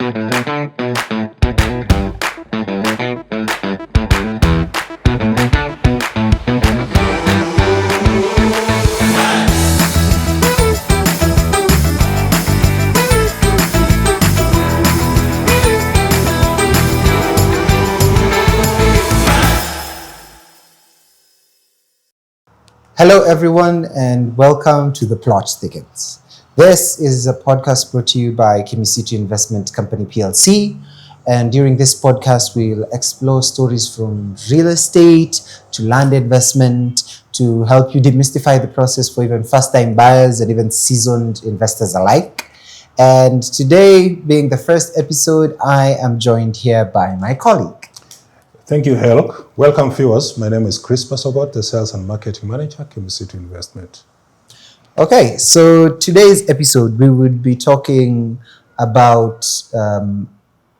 Hello, everyone, and welcome to The Plot Thickens. This is a podcast brought to you by Kimisitu Investment Company PLC. And during this podcast, we'll explore stories from real estate to land investment to help you demystify the process for even first-time buyers and even seasoned investors alike. And today, being the first episode, I am joined here by my colleague. Thank you, Helok. Welcome, viewers. My name is Chrispus Ogoti, the Sales and Marketing Manager, Kimisitu Investment. Okay, so today's episode, we would be talking about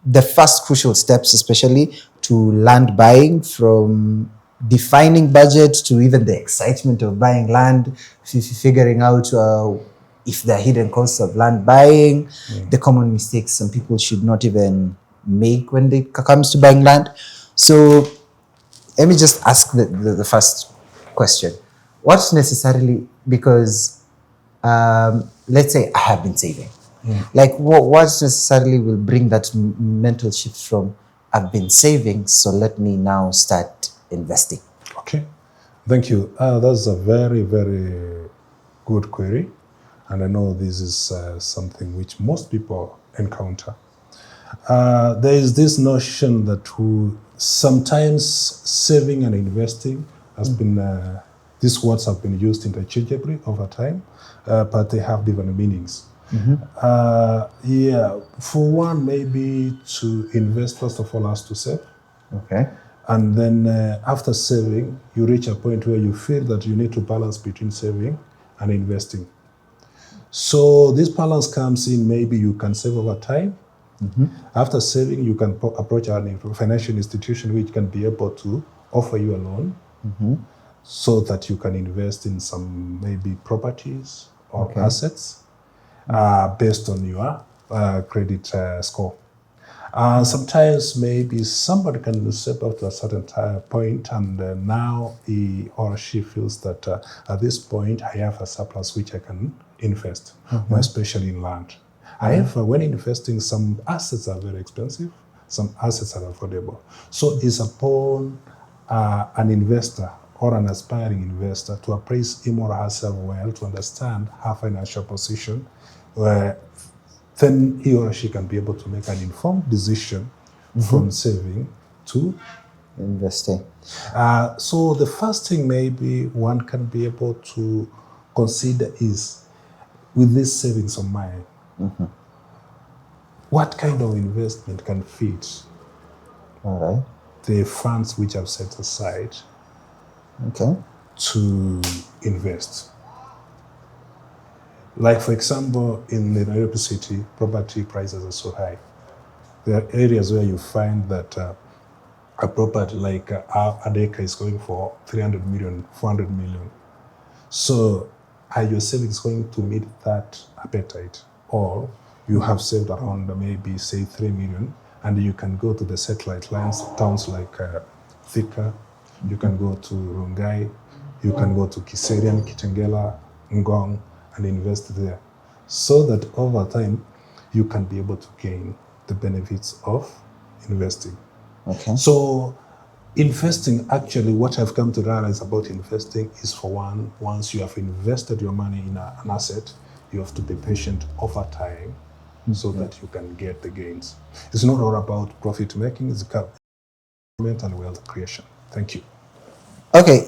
the first crucial steps, especially to land buying, from defining budget to even the excitement of buying land, figuring out if there are hidden costs of land buying, the common mistakes some people should not even make when it comes to buying land. So let me just ask the first question. What's necessarily, because let's say I have been saving. Like what necessarily will bring that mental shift from I've been saving, so let me now start investing? Okay, thank you. That's a very, very good query. And I know this is something which most people encounter. There is this notion that sometimes saving and investing has been, these words have been used interchangeably over time, but they have different meanings. For one, maybe to invest, first of all, has to save. Okay. And then after saving, you reach a point where you feel that you need to balance between saving and investing. So this balance comes in, maybe you can save over time. After saving, you can approach a financial institution which can be able to offer you a loan so that you can invest in some maybe properties or assets based on your credit score. Sometimes maybe somebody can step up to a certain point and now he or she feels that at this point I have a surplus which I can invest, more especially in land. However, when investing, some assets are very expensive, some assets are affordable. So it's upon an investor or an aspiring investor to appraise him or herself well, to understand her financial position, then he or she can be able to make an informed decision from saving to investing. So the first thing maybe one can be able to consider is, with these savings of mine, what kind of investment can fit the funds which I've set aside to invest? Like, for example, in the Nairobi city, property prices are so high. There are areas where you find that a property like an acre is going for 300 million, 400 million. So are your savings going to meet that appetite? Or you have saved around maybe, say, 3 million, and you can go to the satellite lands, towns like Thika, you can go to Rongai, you can go to Kiserian, Kitengela, Ngong, and invest there. So that over time, you can be able to gain the benefits of investing. Okay. So investing, actually, what I've come to realize about investing is, for one, once you have invested your money in an asset, you have to be patient over time so that you can get the gains. It's not all about profit making, it's about and wealth creation. Thank you. Okay,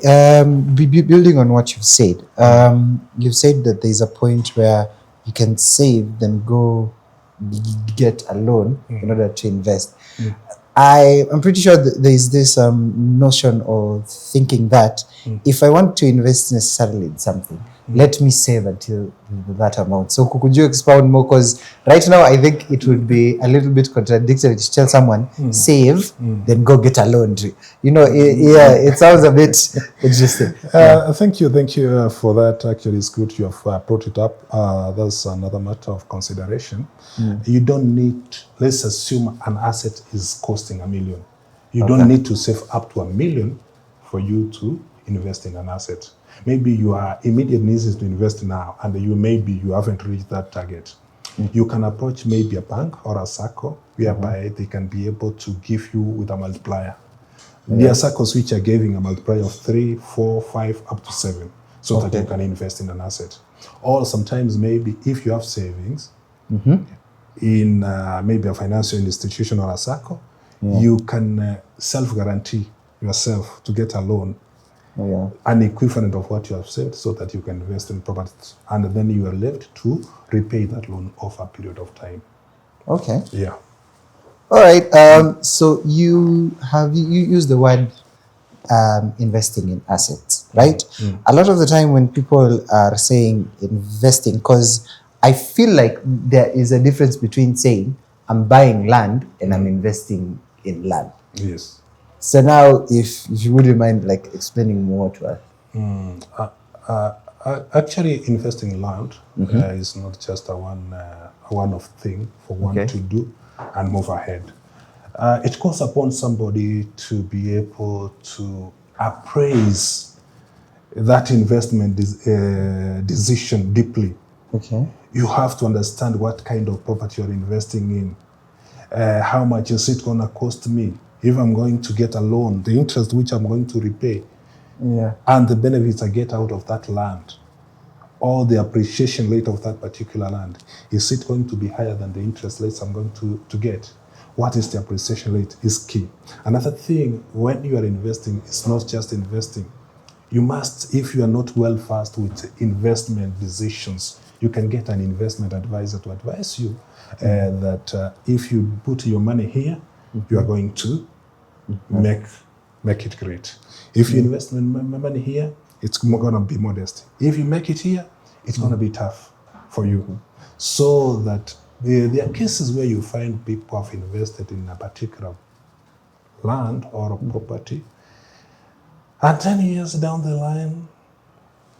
building on what you've said that there's a point where you can save, then go get a loan in order to invest. I'm pretty sure that there is this notion or thinking that if I want to invest necessarily in something, let me save until that amount. So could you expound more? Because right now I think it would be a little bit contradictory to tell someone save, then go get a loan. It sounds a bit interesting. Thank you for that. Actually, it's good you have brought it up. That's another matter of consideration. You don't need, let's assume an asset is costing $1 million. You don't need to save up to $1 million for you to invest in an asset. Maybe your immediate needs is to invest now, and you haven't reached that target. You can approach maybe a bank or a SACCO, whereby they can be able to give you with a multiplier. There are SACCOs which are giving a multiplier of 3, 4, 5, up to 7, so that you can invest in an asset. Or sometimes maybe if you have savings in maybe a financial institution or a SACCO, you can self-guarantee yourself to get a loan, an equivalent of what you have saved, so that you can invest in properties, and then you are left to repay that loan over a period of time. Okay. Yeah. All right. So you use the word investing in assets, right? A lot of the time when people are saying investing, because I feel like there is a difference between saying I'm buying land and I'm investing in land. Yes. So now, if you wouldn't mind, like, explaining more to us. Actually, investing in land is not just a one-off thing for one to do and move ahead. It calls upon somebody to be able to appraise that investment decision deeply. Okay. You have to understand what kind of property you're investing in. How much is it going to cost me? If I'm going to get a loan, the interest which I'm going to repay, and the benefits I get out of that land, or the appreciation rate of that particular land, is it going to be higher than the interest rates I'm going to get? What is the appreciation rate is key. Another thing, when you are investing, it's not just investing. You must, if you are not well versed with investment decisions, you can get an investment advisor to advise you that if you put your money here, you are going to make it great. If you invest money here, it's going to be modest. If you make it here, it's going to be tough for you. So that there are cases where you find people have invested in a particular land or a property, and 10 years down the line,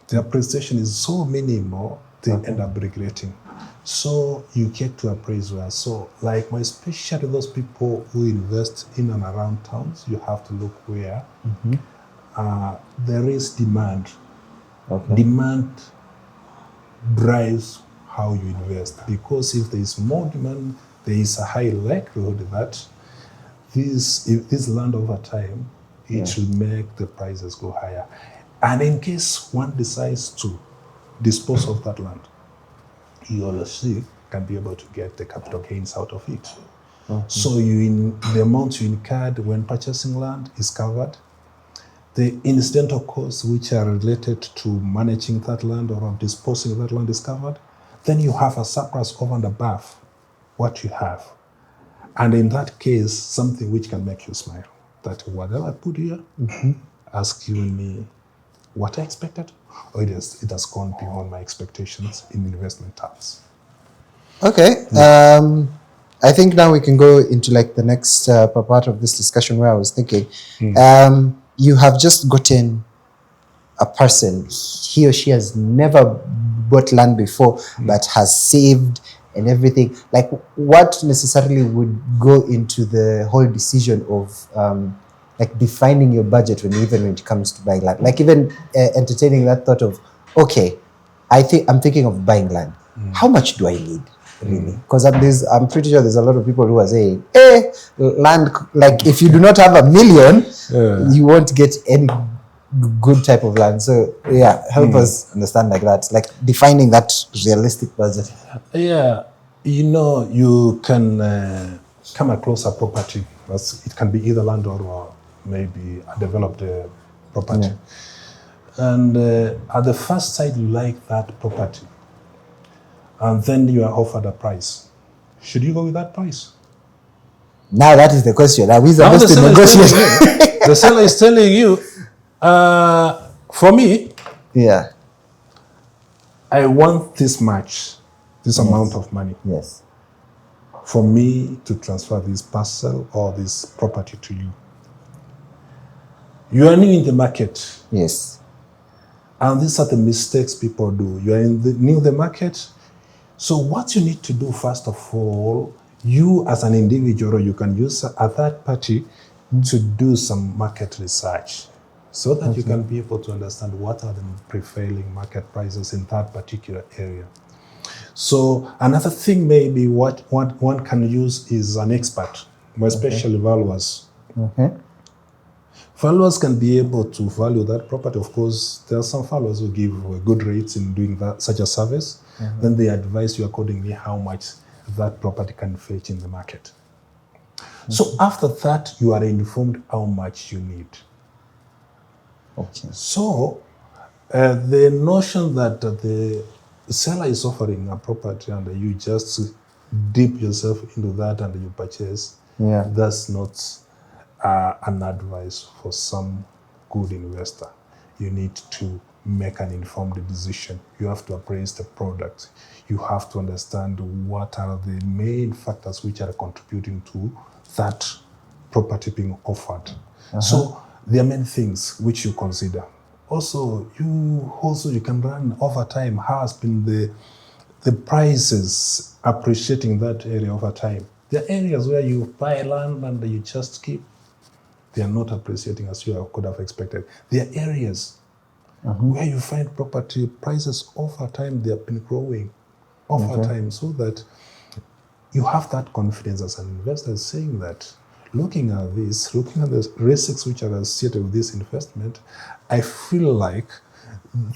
the appreciation is so minimal, they end up regretting. So you get to appraise well. So, like, especially those people who invest in and around towns, you have to look where there is demand. Demand drives how you invest, because if there is more demand, there is a high likelihood that this land over time, it will make the prices go higher. And in case one decides to dispose of that land, you also can be able to get the capital gains out of it. So the amount you incurred when purchasing land is covered. The incidental costs which are related to managing that land or disposing of that land is covered. Then you have a surplus over and above what you have. And in that case, something which can make you smile, that whatever I put here has given me what I expected, or it has gone beyond my expectations in investment terms. Okay. I think now we can go into like the next part of this discussion, where I was thinking, you have just gotten a person, he or she has never bought land before, but has saved and everything. Like, what necessarily would go into the whole decision of like defining your budget when it comes to buying land? Like, even entertaining that thought of, okay, I'm thinking of buying land. How much do I need? Really, because I'm pretty sure there's a lot of people who are saying, land, like, if you do not have $1 million, you won't get any good type of land. So help us understand like that, like defining that realistic budget. You can come across a property. It can be either land or maybe a developed property. And at the first sight, you like that property. And then you are offered a price. Should you go with that price? Now that is the question. Are we supposed to negotiate? The seller is telling you, for me, I want this much, this amount of money Yes. for me to transfer this parcel or this property to you. You are new in the market. Yes. And these are the mistakes people do. You are new in the market. So what you need to do, first of all, you as an individual, or you can use a third party to do some market research so that you can be able to understand what are the prevailing market prices in that particular area. So another thing maybe what one can use is an expert, especially valuers. Valuers can be able to value that property. Of course, there are some valuers who give good rates in doing that, such a service. Then they advise you accordingly how much that property can fetch in the market. So after that, you are informed how much you need. Okay. So the notion that the seller is offering a property and you just dip yourself into that and you purchase, that's not an advice for some good investor. You need to make an informed decision. You have to appraise the product. You have to understand what are the main factors which are contributing to that property being offered. So there are many things which you consider. Also, you can run over time. How has been the prices appreciating that area over time? There are areas where you buy land and you just keep. They are not appreciating as you could have expected. There are areas where you find property prices over time, they have been growing over time, so that you have that confidence as an investor saying that looking at the risks which are associated with this investment, I feel like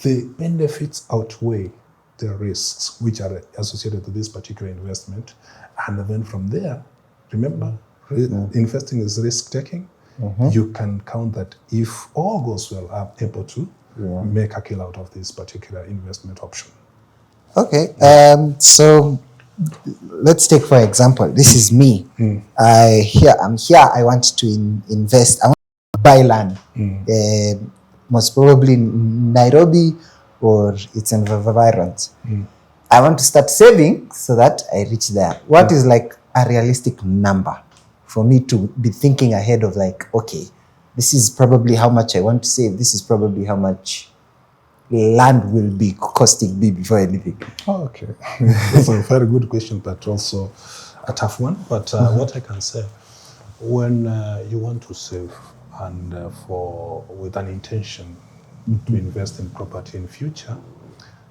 the benefits outweigh the risks which are associated with this particular investment. And then from there, remember, investing is risk-taking. You can count that if all goes well, I'm able to make a kill out of this particular investment option. Okay. So let's take for example, this is me. I'm here. I want to invest. I want to buy land. Most probably in Nairobi or its environs. I want to start saving so that I reach there. What is like a realistic number for me to be thinking ahead of, like, okay, this is probably how much I want to save. This is probably how much land will be costing me before anything. Okay. That's a very good question, but also a tough one. But what I can say, when you want to save and with an intention to invest in property in future,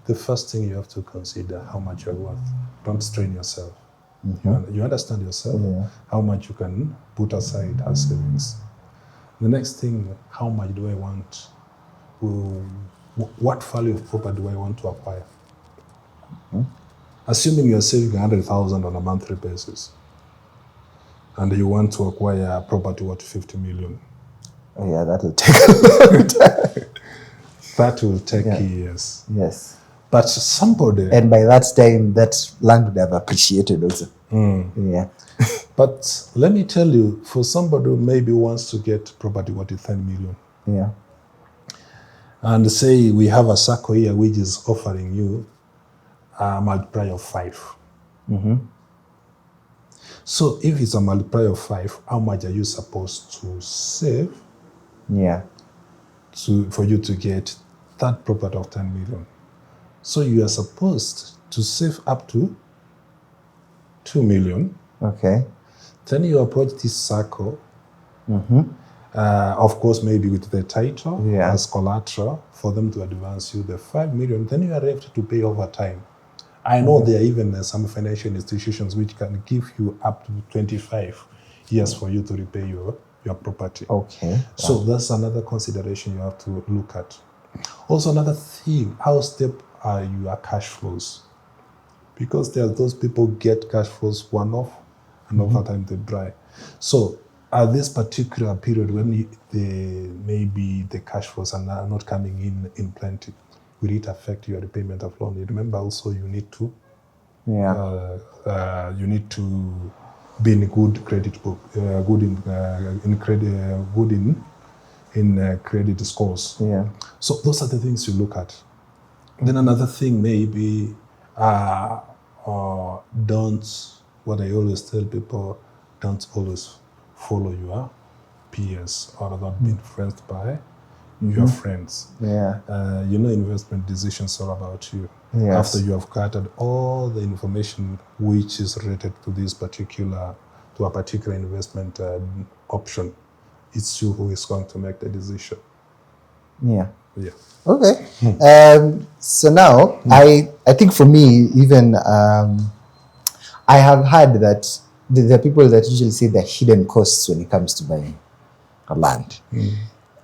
the first thing you have to consider how much you're worth. Don't strain yourself. You understand yourself, how much you can put aside as savings. The next thing, how much do I want? What value of property do I want to acquire? Assuming you're saving 100,000 on a monthly basis, and you want to acquire a property worth 50 million. Oh yeah, that will take a long time. That will take years. Yes. But somebody... And by that time, that land would have appreciated also. Yeah. But let me tell you, for somebody who maybe wants to get property worth 10 million, yeah, and say we have a circle here which is offering you a multiplier of 5. So if it's a multiplier of 5, how much are you supposed to save for you to get that property of 10 million? So you are supposed to save up to 2 million. Okay. Then you approach this circle, of course, maybe with the title as collateral for them to advance you the 5 million. Then you are left to pay over time. I know there are even some financial institutions which can give you up to 25 years for you to repay your property. Okay. So that's another consideration you have to look at. Also, another thing, how stable are your cash flows? Because there are those people get cash flows one-off and over time they dry. So at this particular period when maybe the cash flows are not coming in plenty, will it affect your repayment of loan? Remember also you need to be in good credit book, good in credit scores. Yeah. So those are the things you look at. Then another thing maybe, what I always tell people, don't always follow your peers or not be influenced by your friends. Yeah. Investment decisions are about you. Yes. After you have gathered all the information which is related to a particular investment option, it's you who is going to make the decision. Yeah. Yeah. Okay. So now, I think for me, even I have heard that there are people that usually say the hidden costs when it comes to buying a land.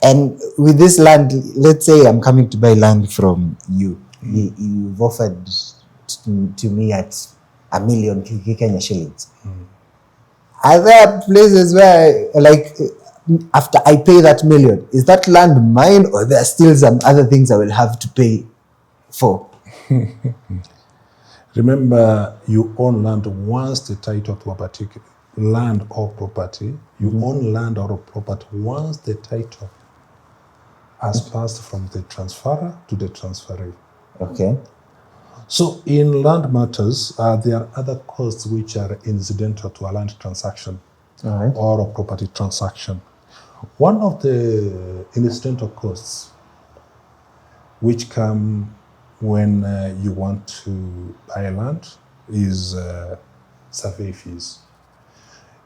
And with this land, let's say I'm coming to buy land from you. You've offered to me at $1 million Kenya shillings. Are there places where, like, after I pay that $1 million, is that land mine, or there are still some other things I will have to pay for? Remember, you own land once the title to a particular land or property. You own land or property once the title has passed from the transferor to the transferee. Okay. So in land matters, there are other costs which are incidental to a land transaction or a property transaction. One of the incidental costs which come when you want to buy land is survey fees.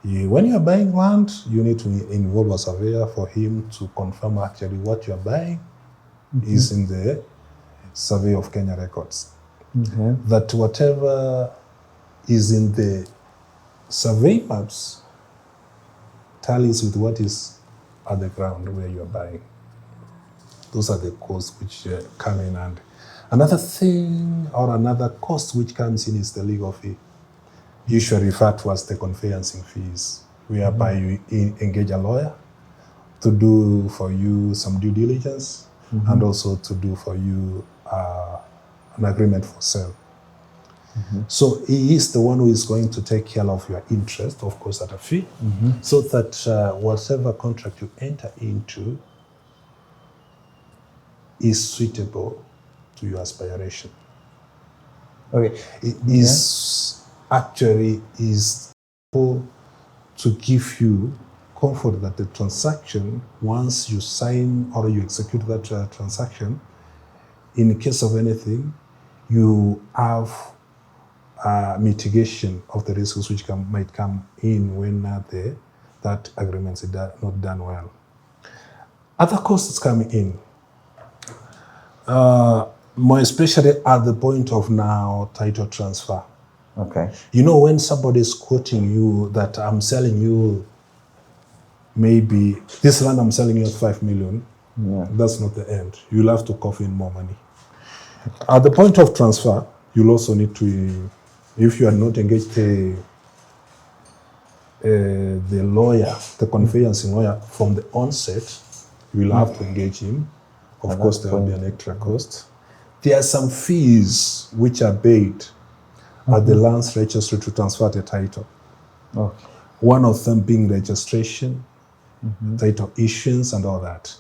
When you're buying land, you need to involve a surveyor for him to confirm actually what you're buying is in the Survey of Kenya records. That whatever is in the survey maps tallies with what is at the ground where you're buying. Those are the costs which come in. And another thing or another cost which comes in is the legal fee, usually referred to as the conveyancing fees, whereby you engage a lawyer to do for you some due diligence and also to do for you an agreement for sale. So he is the one who is going to take care of your interest, of course, at a fee, so that whatever contract you enter into is suitable to your aspiration. Okay. It is actually to give you comfort that the transaction, once you sign or you execute that transaction, in case of anything, you have mitigation of the risks which might come in when that agreement is not done well. Other costs come in, more especially at the point of now title transfer. Okay. When somebody is quoting you that I'm selling you maybe this land, I'm selling you at 5 million. That's not the end. You'll have to cough in more money. At the point of transfer, you'll also need to, if you are not engaged the lawyer, the conveyancing lawyer from the onset, you will have to engage him. Of course, there will be an extra cost. There are some fees which are paid at the lands registry to transfer the title. Okay. One of them being registration, title issuance, and all that.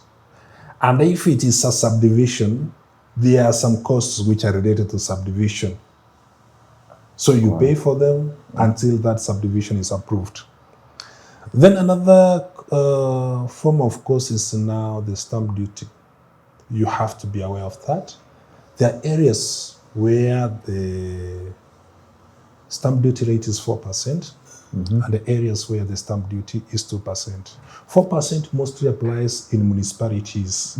And if it is a subdivision, there are some costs which are related to subdivision. So you pay for them until that subdivision is approved. Then another form of cost is now the stamp duty. You have to be aware of that. There are areas where the stamp duty rate is 4%, and the areas where the stamp duty is 2%. 4% mostly applies in municipalities.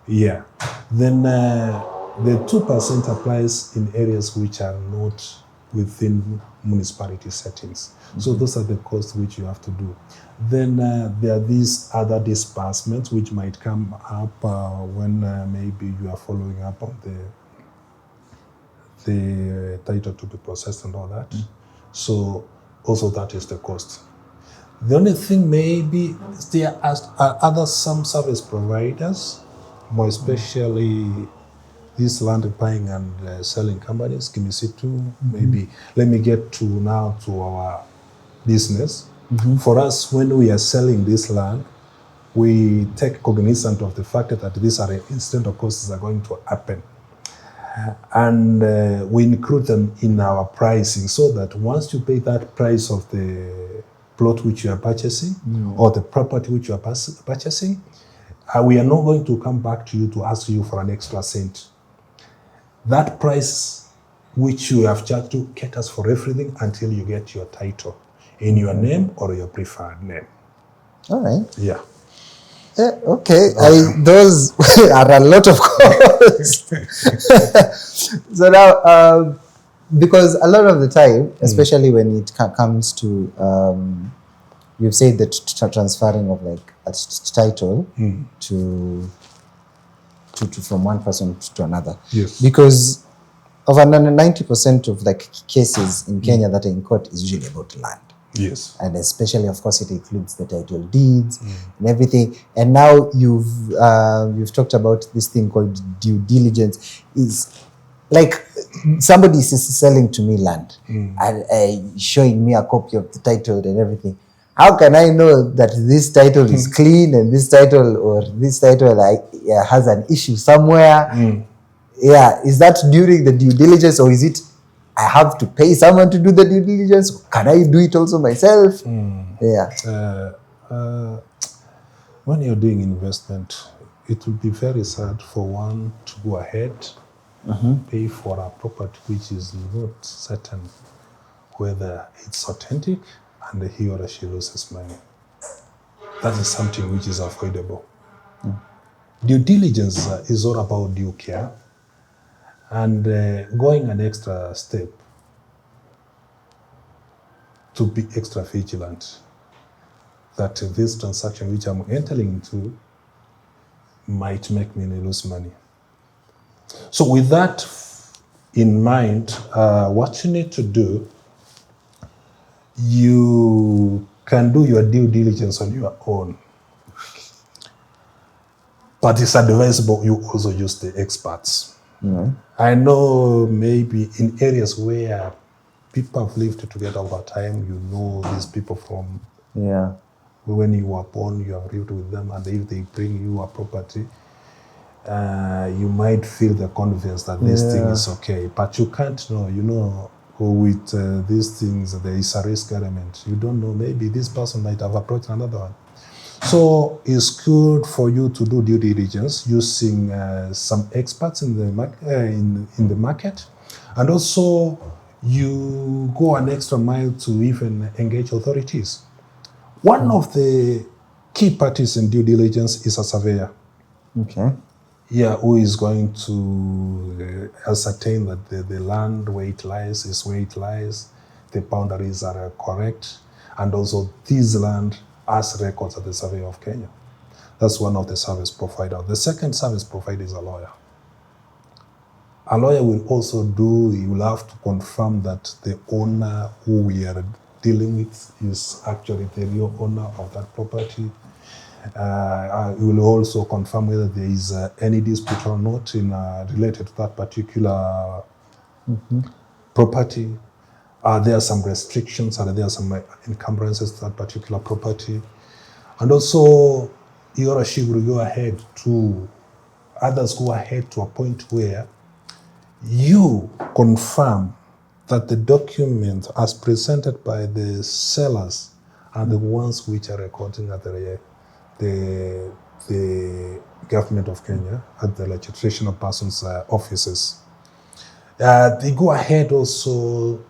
Yeah. Then the 2% applies in areas which are not within municipality settings. So those are the costs which you have to do. Then there are these other disbursements which might come up when maybe you are following up on the title to be processed and all that. So also that is the cost. The only thing maybe there are some service providers, more especially these land buying and selling companies, Kimisitu, maybe. Let me get to our business. For us, when we are selling this land, we take cognizance of the fact that these are incidental costs are going to happen. And we include them in our pricing so that once you pay that price of the plot which you are purchasing or the property which you are purchasing, we are not going to come back to you to ask you for an extra cent. That price which you have charged to caters for everything until you get your title in your name or your preferred name. All right. Yeah. Okay. Those are a lot of costs. So now, because a lot of the time, especially when it comes to, you've said that transferring of like a title to from one person to another. Yes. Because over 90% of like cases in Kenya that are in court is usually about land. Yes. And especially, of course, it includes the title deeds and everything. And now you've talked about this thing called due diligence. Is like somebody is selling to me land and showing me a copy of the title and everything. How can I know that this title is clean and this title has an issue somewhere? Yeah, is that during the due diligence, or is it I have to pay someone to do the due diligence? Can I do it also myself? Yeah. When you're doing investment, it will be very sad for one to go ahead, pay for a property which is not certain whether it's authentic, and he or she loses money. That is something which is avoidable. Due diligence is all about due care and going an extra step to be extra vigilant that this transaction which I'm entering into might make me lose money. So with that in mind, what you need to do, you can do your due diligence on your own. But it's advisable you also use the experts. I know maybe in areas where people have lived together over time, you know these people from when you were born, you have lived with them, and if they bring you a property, you might feel the confidence that this thing is okay. But you can't know, with these things, there is a risk element. You don't know, maybe this person might have approached another one. So it's good for you to do due diligence using some experts in the market, and also you go an extra mile to even engage authorities. One of the key parties in due diligence is a surveyor. Okay. Yeah, who is going to ascertain that the land where it lies is where it lies, the boundaries are correct, and also this land has records at the Survey of Kenya. That's one of the service providers. The second service provider is a lawyer. A lawyer will also you will have to confirm that the owner who we are dealing with is actually the real owner of that property. You will also confirm whether there is any dispute or not related to that particular property. Are there some restrictions? Are there some encumbrances to that particular property? And also, he or she will go ahead to, others go ahead to a point where you confirm that the documents as presented by the sellers are the ones which are recording at the government of Kenya at the registration of persons offices. They go ahead also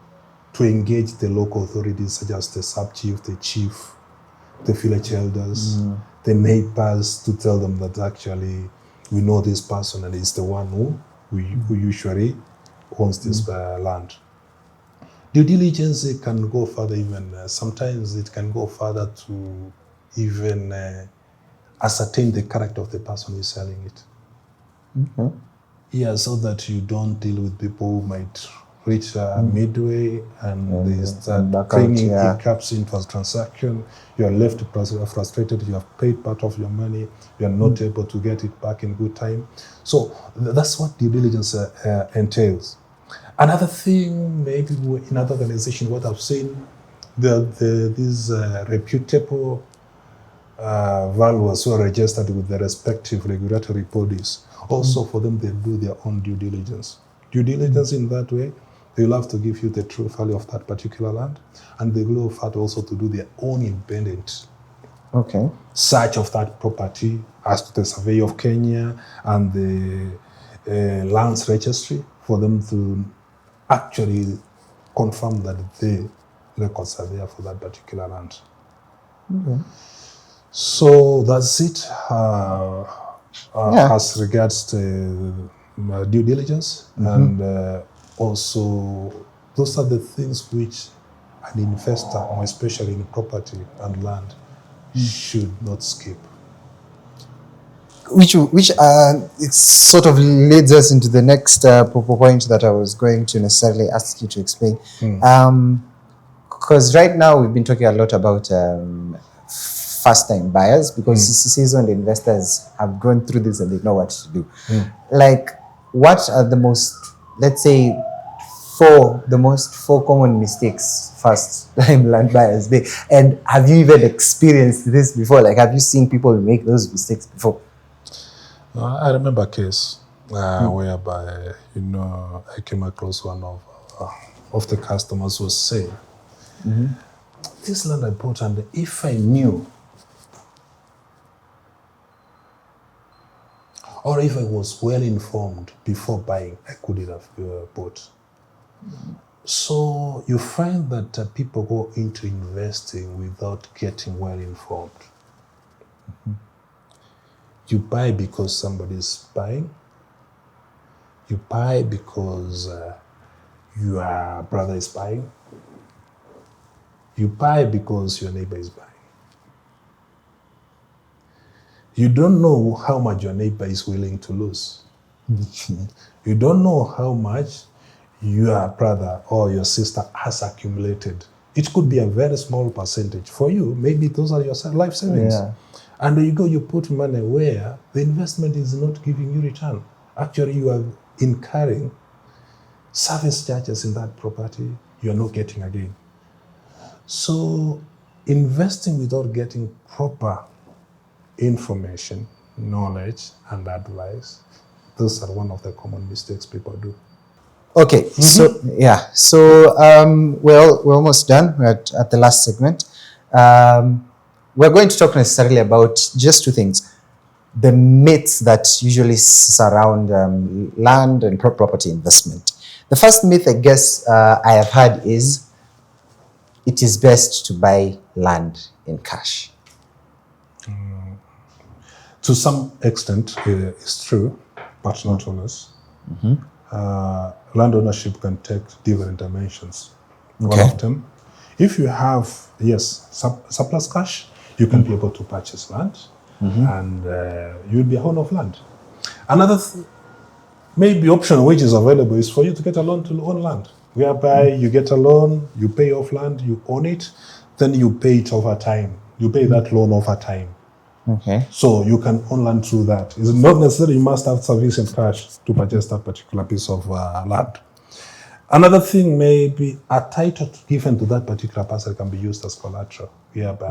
to engage the local authorities such as the sub-chief, the chief, the village elders, the neighbors, to tell them that actually we know this person and he's the one who usually owns this land. Due diligence can go further even, sometimes it can go further to even ascertain the character of the person who is selling it. Yeah, so that you don't deal with people who might reach midway and they start bringing hiccups into a transaction. You are left frustrated, you have paid part of your money, you are not able to get it back in good time. So that's what due diligence entails. Another thing, maybe in other organizations, what I've seen, these reputable valuers who are registered with the respective regulatory bodies, also for them, they do their own due diligence. due diligence in that way. They will have to give you the true value of that particular land, and they will have also to do their own independent search of that property as to the survey of Kenya and the lands registry for them to actually confirm that the records are there for that particular land. So that's it as regards to due diligence, and also those are the things which an investor, more especially in property and land, should not skip. Which it sort of leads us into the next point that I was going to necessarily ask you to explain. Because right now we've been talking a lot about first-time buyers, because seasoned investors have gone through this and they know what to do. Like, what are the most, let's say, four common mistakes first-time land buyers make? And have you even experienced this before? Like, have you seen people make those mistakes before? I remember a case whereby, I came across one of the customers who was saying, this land I bought, and if I knew, or if I was well informed before buying, I couldn't have bought. So you find that people go into investing without getting well informed. You buy because somebody's buying. You buy because your brother is buying. You buy because your neighbor is buying. You don't know how much your neighbor is willing to lose. You don't know how much your brother or your sister has accumulated. It could be a very small percentage. For you, maybe those are your life savings. Yeah. And you put money where the investment is not giving you return. Actually, you are incurring service charges in that property you are not getting again. So investing without getting proper information, knowledge, and advice, those are one of the common mistakes people do. Okay, so we're almost done. We're at the last segment. We're going to talk necessarily about just two things: the myths that usually surround land and property investment. The first myth, I guess, I have heard is it is best to buy land in cash. To some extent, it's true, but not always. Land ownership can take different dimensions. One of them, if you have, surplus cash, you can be able to purchase land, and you'll be a owner of land. Another maybe option which is available is for you to get a loan to own land, whereby you get a loan, you pay off land, you own it, then you pay it over time. You pay that loan over time. Okay. So you can own land through that. It's not necessarily you must have sufficient cash to purchase that particular piece of land. Another thing may be a title given to that particular parcel can be used as collateral, whereby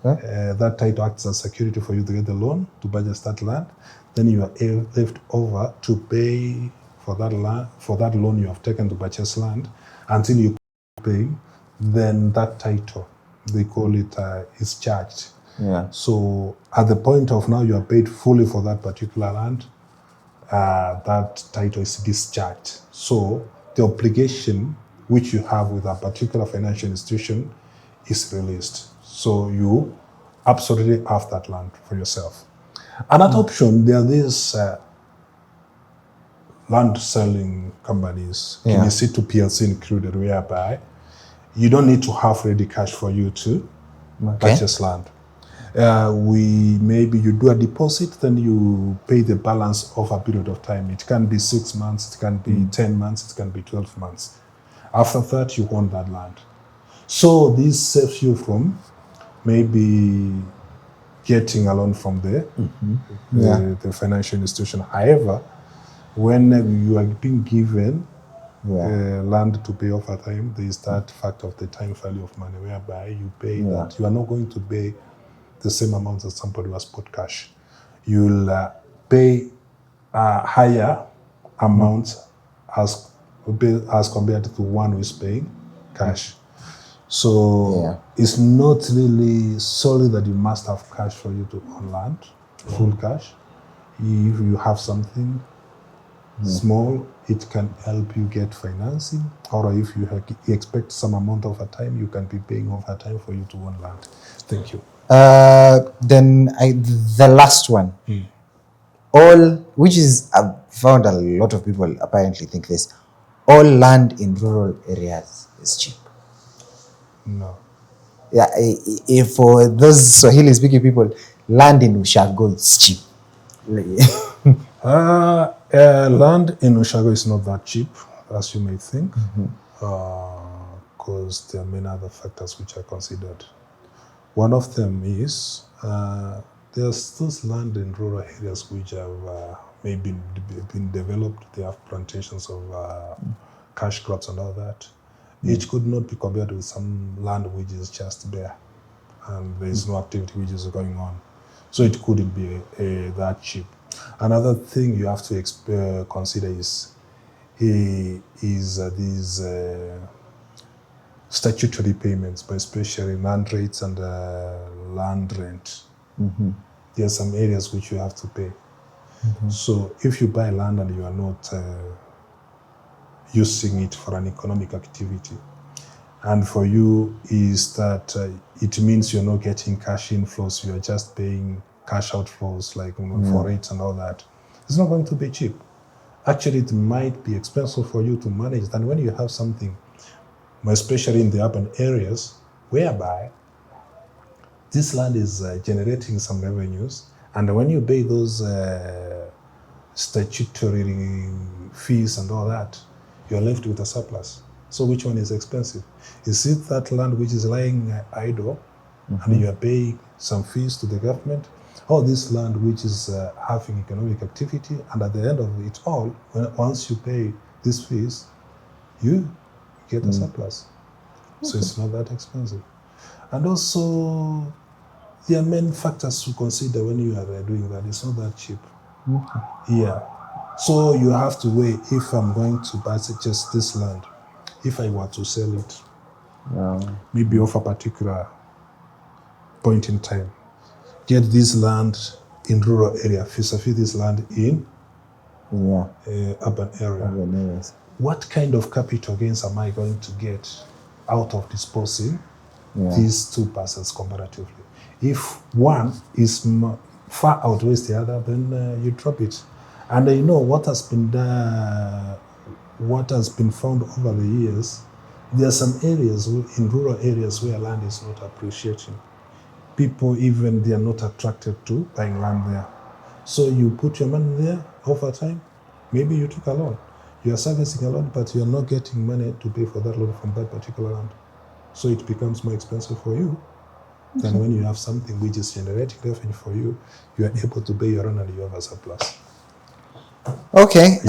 that title acts as security for you to get the loan to purchase that land. Then you are left over to pay for that land, for that loan you have taken to purchase land, until you pay. Then that title, they call it, is charged. Yeah. So at the point of now, you are paid fully for that particular land. That title is discharged. So the obligation which you have with a particular financial institution is released. So you absolutely have that land for yourself. Another option, there are these land selling companies, Kimisitu PLC included, whereby you don't need to have ready cash for you to purchase land. Maybe you do a deposit, then you pay the balance of a period of time. It can be 6 months, it can be 10 months, it can be 12 months. After that, you own that land. So this saves you from maybe getting a loan from the financial institution. However, when you are being given land to pay over time, there is that fact of the time value of money, whereby you pay that you are not going to pay the same amount as somebody who has put cash. You'll pay a higher amount as compared to one who is paying cash. So it's not really solely that you must have cash for you to own land, full cash. If you have something small, it can help you get financing, or if you expect some amount of a time, you can be paying over time for you to own land. Thank you. Then the last one, which is, I've found a lot of people apparently think this, all land in rural areas is cheap. No. Yeah, if for those Swahili speaking people, land in Ushago is cheap. Land in Ushago is not that cheap, as you may think, because there are many other factors which are considered. One of them is there's this land in rural areas which have maybe been developed. They have plantations of cash crops and all that. It could not be compared with some land which is just bare and there is no activity which is going on. So it couldn't be that cheap. Another thing you have to consider is these statutory payments, but especially land rates and land rent. There are some areas which you have to pay. So if you buy land and you are not using it for an economic activity, and for you is that it means you're not getting cash inflows, you're just paying cash outflows like for rates and all that, it's not going to be cheap. Actually, it might be expensive for you to manage than when you have something, especially in the urban areas, whereby this land is generating some revenues, and when you pay those statutory fees and all that, you're left with a surplus. So which one is expensive? Is it that land which is lying idle and you are paying some fees to the government, or this land which is having economic activity, and at the end of it all, once you pay these fees, you get a surplus. So it's not that expensive. And also, there are many factors to consider when you are doing that. It's not that cheap. Yeah. So you have to weigh, if I'm going to purchase this land, if I were to sell it, maybe off a particular point in time, get this land in rural area, vis-a-vis this land in urban area. What kind of capital gains am I going to get out of disposing these two parcels comparatively? If one is far outweighs the other, then you drop it. And you know what has been found over the years. There are some areas in rural areas where land is not appreciating. People even they are not attracted to buying land there. So you put your money there over time. Maybe you took a loan. You are servicing a loan, but you are not getting money to pay for that loan from that particular land. So it becomes more expensive for you than when you have something which is generating revenue for you. You are able to pay your loan and you have a surplus. Okay.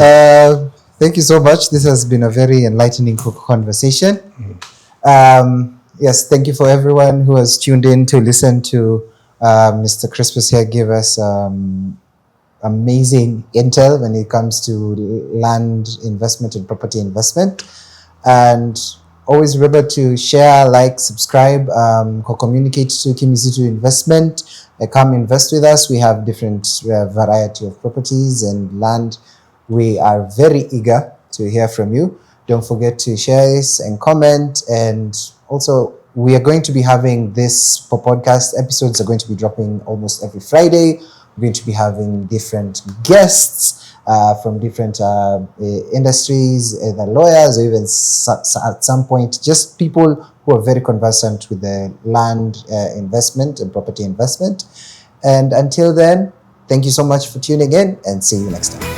Thank you so much. This has been a very enlightening conversation. Yes, thank you for everyone who has tuned in to listen to Mr. Chrispus here give us amazing intel when it comes to land investment and property investment. And always remember to share, like, subscribe, communicate to Kimisitu Investment. Come invest with us. We have different variety of properties and land. We are very eager to hear from you. Don't forget to share this and comment. And also, we are going to be having this for podcast episodes are going to be dropping almost every Friday. We're going to be having different guests from different industries, either lawyers or even at some point, just people who are very conversant with the land investment and property investment. And until then, thank you so much for tuning in and see you next time.